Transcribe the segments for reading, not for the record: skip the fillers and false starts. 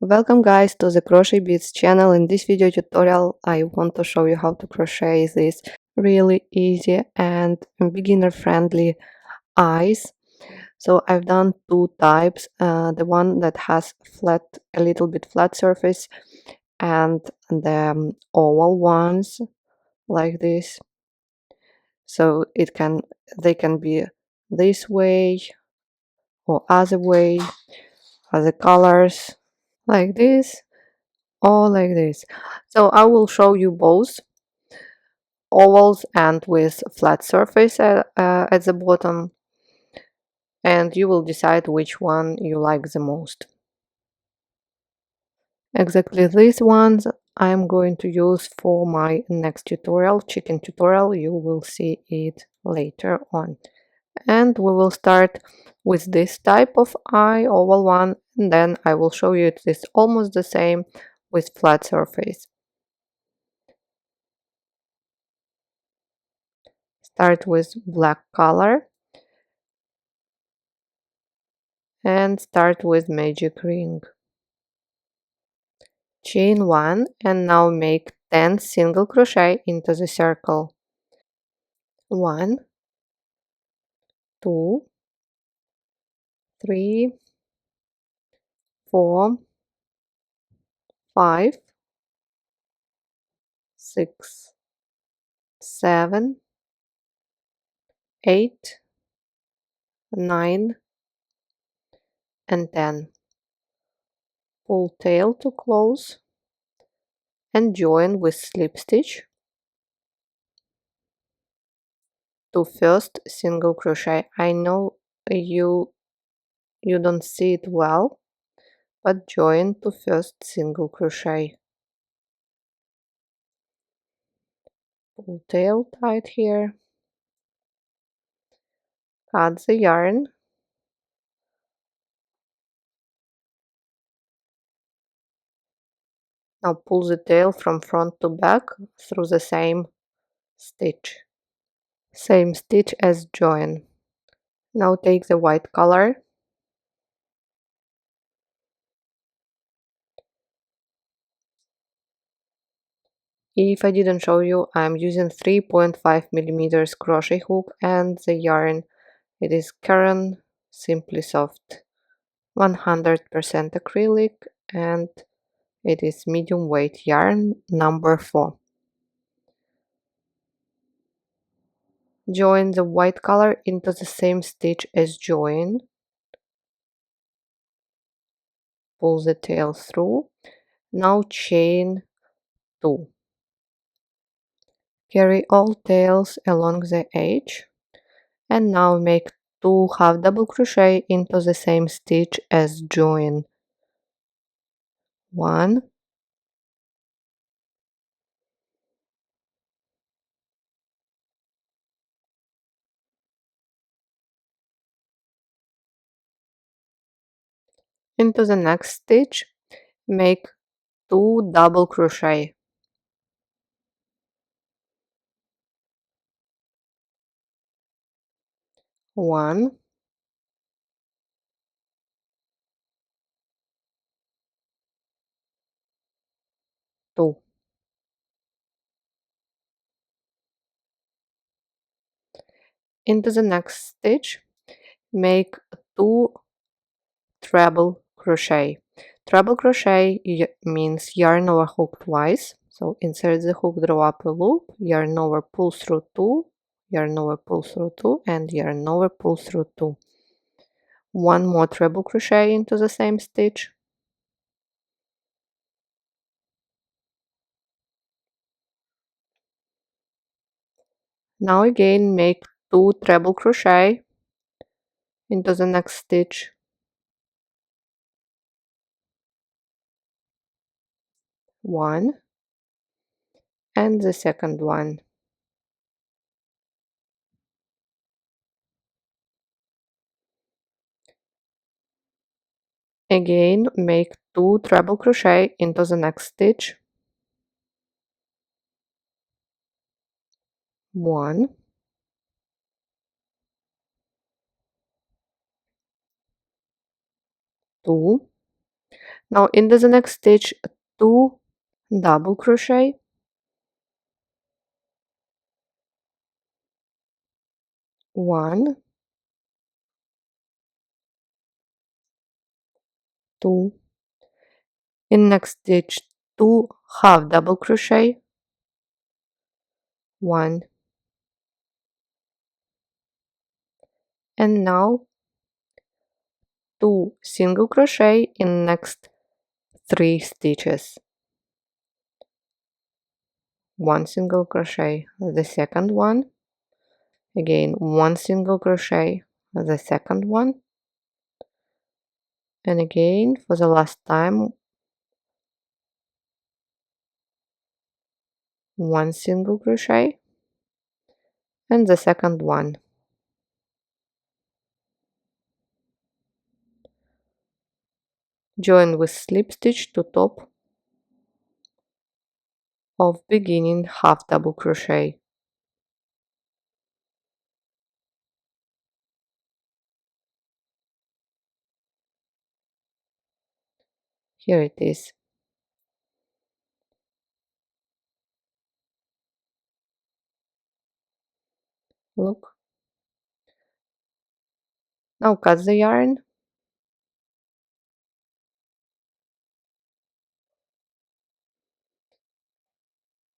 Welcome guys to the Crochet Beads channel. In this video tutorial I want to show you how to crochet this really easy and beginner friendly eyes. So I've done two types, the one that has a little bit flat surface, and the oval ones like this. So they can be this way or other way, other colors like this or like this. So I will show you both ovals and with flat surface at the bottom, and you will decide which one you like the most. Exactly these ones I'm going to use for my next tutorial, chicken tutorial. You will see it later on. And we will start with this type of eye, oval one, and then I will show you it is almost the same with flat surface. Start with black color and start with magic ring. Chain 1 and now make 10 single crochet into the circle. 1, 2, 3, 4, 5, 6, 7, 8, 9 and 10. Pull tail to close and join with slip stitch to first single crochet. I know you don't see it well, but join to first single crochet. Pull tail tight here, cut the yarn, now pull the tail from front to back through the same stitch as join. Now take the white color if I didn't show you, I'm using 3.5 millimeters crochet hook, and the yarn, it is Karen Simply Soft 100% acrylic, and it is medium weight yarn number 4. Join the white color into the same stitch as join, pull the tail through, now chain 2. Carry all tails along the edge, and now make 2 half double crochet into the same stitch as join. 1, into the next stitch, make 2 double crochet. 1, 2. Into the next stitch, make 2 treble crochet. Treble crochet means yarn over hook twice. So insert the hook, draw up a loop, yarn over, pull through 2, yarn over, pull through 2, and yarn over, pull through 2. 1 more treble crochet into the same stitch. Now again make 2 treble crochet into the next stitch. 1 and the second one. Again make 2 treble crochet into the next stitch. 1 2. Now into the next stitch, 2 double crochet, 1, 2, in next stitch 2 half double crochet, 1, and now 2 single crochet in next 3 stitches, 1 single crochet, the second one, again 1 single crochet, the second one, and again for the last time 1 single crochet and the second one. Join with slip stitch to top of beginning half double crochet. Here it is. Look. Now cut the yarn.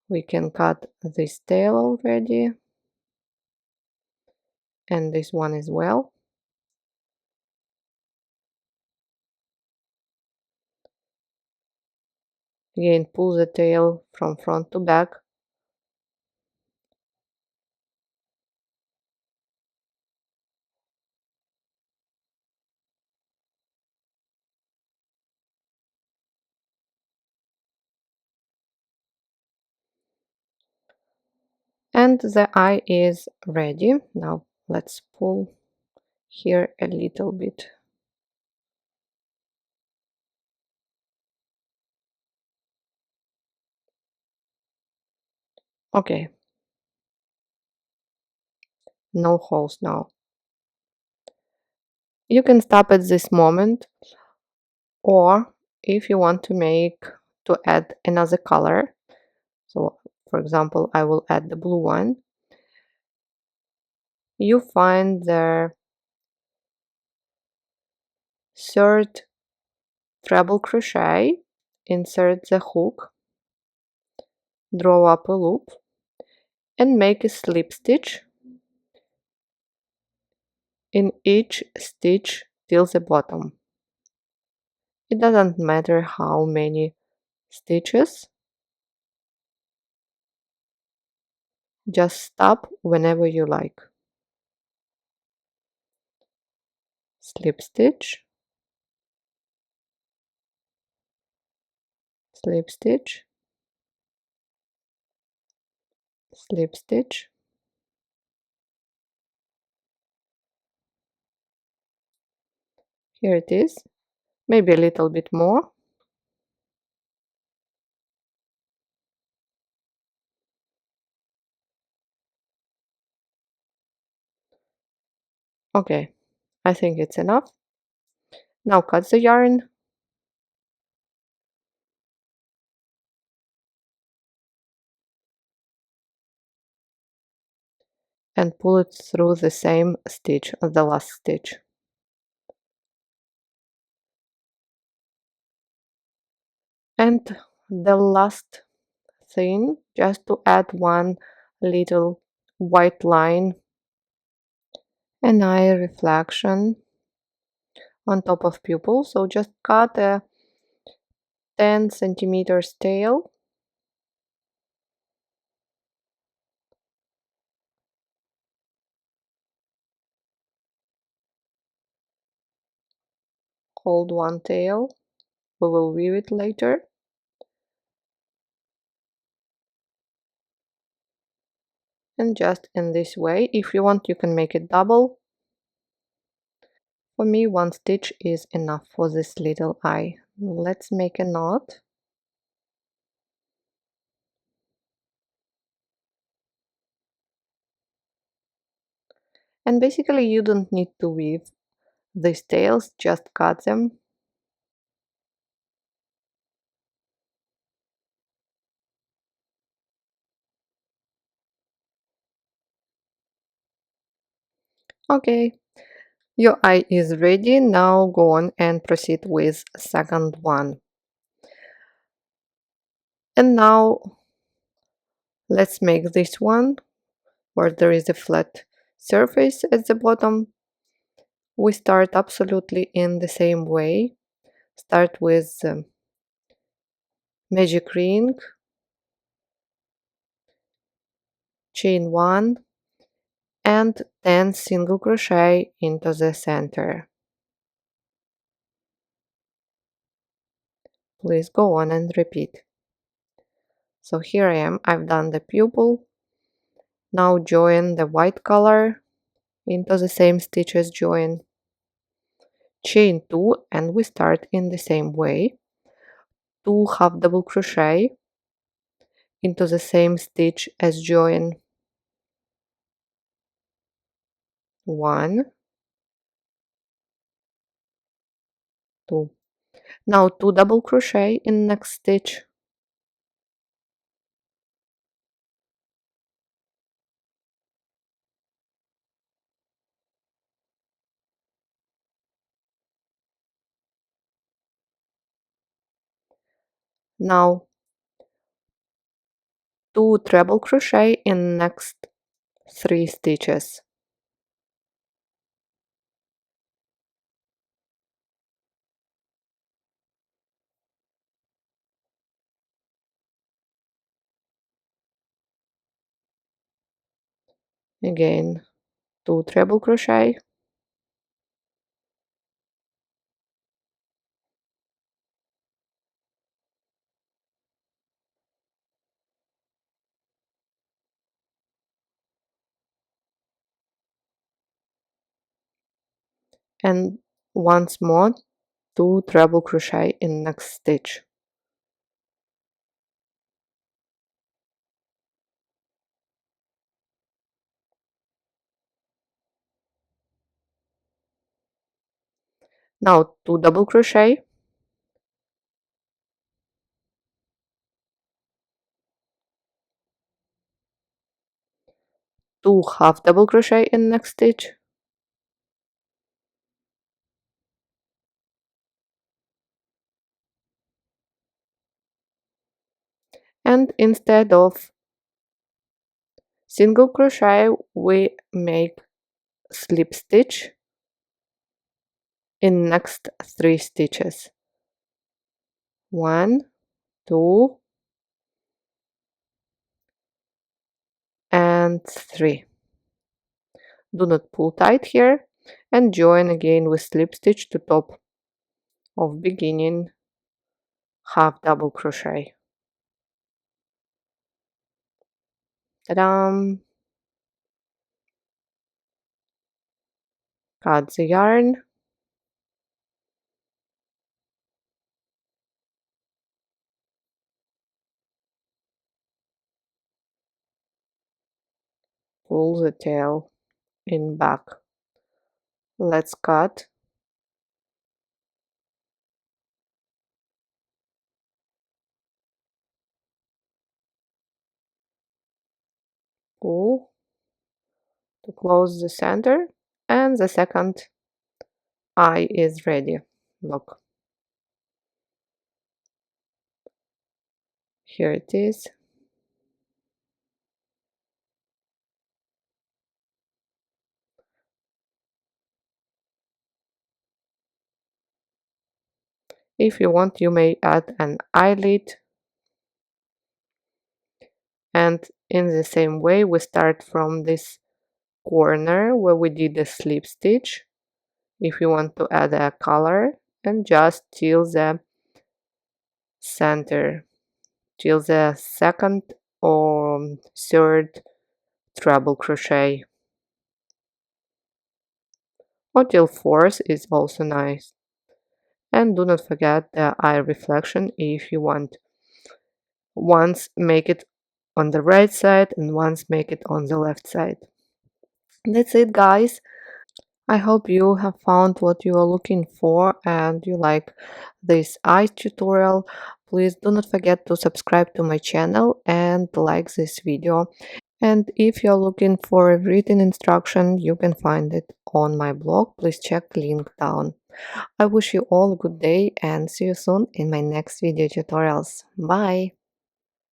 We can cut this tail already and this one as well. Again, pull the tail from front to back. And the eye is ready. Now let's pull here a little bit. Okay. No holes now. You can stop at this moment, or if you want to add another color, so for example I will add the blue one, you find the third treble crochet, insert the hook, draw up a loop and make a slip stitch in each stitch till the bottom. It doesn't matter how many stitches, just stop whenever you like. Slip stitch, slip stitch, slip stitch, here it is, maybe a little bit more. Okay, I think it's enough. Now cut the yarn and pull it through the same stitch, the last stitch. And the last thing, just to add one little white line, an eye reflection on top of pupil. So just cut a 10 centimeters tail, hold one tail, we will weave it later. And just in this way, if you want you can make it double. For me, one stitch is enough for this little eye. Let's make a knot. And basically you don't need to weave these tails, just cut them. Okay, your eye is ready. Now go on and proceed with second one. And now let's make this one where there is a flat surface at the bottom. We start absolutely in the same way. Start with magic ring, chain 1 and 10 single crochet into the center. Please go on and repeat. So here I am, I've done the pupil. Now join the white color into the same stitch as join. Chain 2 and we start in the same way. 2 half double crochet into the same stitch as join. 1, 2. Now 2 double crochet in next stitch. Now 2 treble crochet in next 3 stitches. Again 2 treble crochet. And once more 2 treble crochet in next stitch. Now 2 double crochet, 2 half double crochet in next stitch, and instead of single crochet we make slip stitch in next 3 stitches. 1, 2 and 3. Do not pull tight here and join again with slip stitch to top of beginning half double crochet. Ta-da! Cut the yarn, pull the tail in back. Let's cut. Pull to close the center, and the second eye is ready. Look, here it is. If you want, you may add an eyelid, and in the same way we start from this corner where we did the slip stitch. If you want to add a color, and just till the center, till the second or third treble crochet, or till fourth is also nice. And do not forget the eye reflection if you want. Once make it on the right side and once make it on the left side. That's it, guys. I hope you have found what you are looking for and you like this eye tutorial. Please do not forget to subscribe to my channel and like this video. And if you're looking for a written instruction, you can find it on my blog. Please check the link down. I wish you all a good day and see you soon in my next video tutorials. Bye!